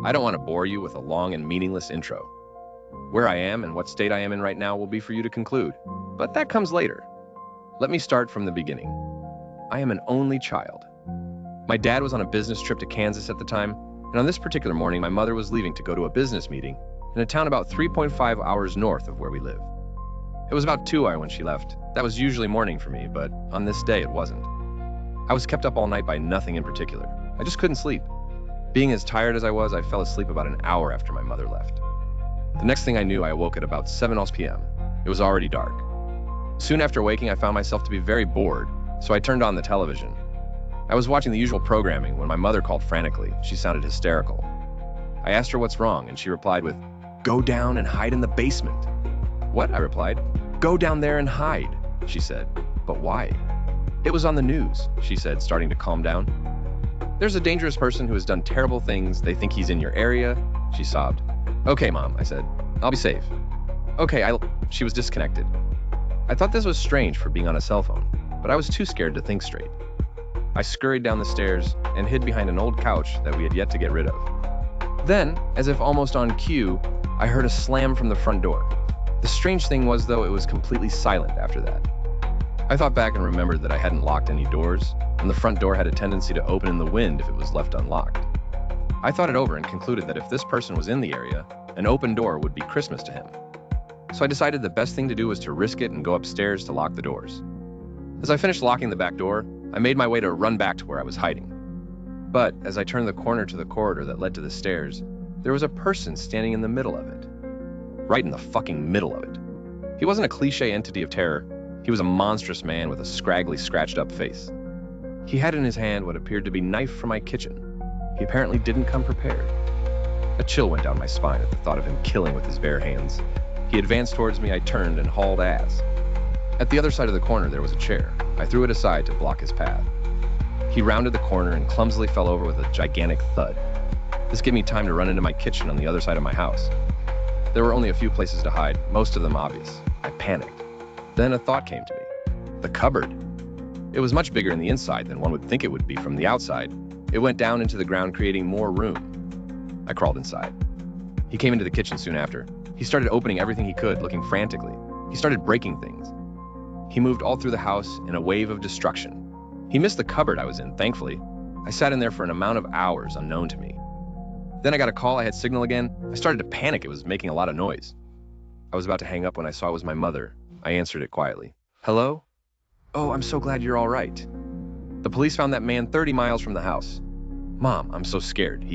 I don't want to bore you with a long and meaningless intro. Where I am and what state I am in right now will be for you to conclude, but that comes later. Let me start from the beginning. I am an only child. My dad was on a business trip to Kansas at the time, and on this particular morning, my mother was leaving to go to a business meeting in a town about 3.5 hours north of where we live. It was about 2 hours when she left. That was usually morning for me, but on this day it wasn't. I was kept up all night by nothing in particular. I just couldn't sleep. Being as tired as I was, I fell asleep about an hour after my mother left. The next thing I knew, I awoke at about 7 p.m. It was already dark. Soon after waking, I found myself to be very bored, so I turned on the television. I was watching the usual programming when my mother called frantically. She sounded hysterical. I asked her what's wrong, and she replied with, "Go down and hide in the basement." "What?" I replied. "Go down there and hide," she said. "But why?" "It was on the news," she said, starting to calm down. "There's a dangerous person who has done terrible things. They think he's in your area," she sobbed. "Okay, Mom," I said. "I'll be safe." "Okay, She was disconnected. I thought this was strange for being on a cell phone, but I was too scared to think straight. I scurried down the stairs and hid behind an old couch that we had yet to get rid of. Then, as if almost on cue, I heard a slam from the front door. The strange thing was, though, it was completely silent after that. I thought back and remembered that I hadn't locked any doors, and the front door had a tendency to open in the wind if it was left unlocked. I thought it over and concluded that if this person was in the area, an open door would be Christmas to him. So I decided the best thing to do was to risk it and go upstairs to lock the doors. As I finished locking the back door, I made my way to run back to where I was hiding. But as I turned the corner to the corridor that led to the stairs, there was a person standing in the middle of it. Right in the fucking middle of it. He wasn't a cliche entity of terror. He was a monstrous man with a scraggly, scratched-up face. He had in his hand what appeared to be a knife from my kitchen. He apparently didn't come prepared. A chill went down my spine at the thought of him killing with his bare hands. He advanced towards me. I turned and hauled ass. At the other side of the corner, there was a chair. I threw it aside to block his path. He rounded the corner and clumsily fell over with a gigantic thud. This gave me time to run into my kitchen on the other side of my house. There were only a few places to hide, most of them obvious. I panicked. Then a thought came to me. The cupboard. It was much bigger in the inside than one would think it would be from the outside. It went down into the ground, creating more room. I crawled inside. He came into the kitchen soon after. He started opening everything he could, looking frantically. He started breaking things. He moved all through the house in a wave of destruction. He missed the cupboard I was in, thankfully. I sat in there for an amount of hours unknown to me. Then I got a call. I had signal again. I started to panic. It was making a lot of noise. I was about to hang up when I saw it was my mother. I answered it quietly. "Hello? Oh, I'm so glad you're all right. The police found that man 30 miles from the house." "Mom, I'm so scared."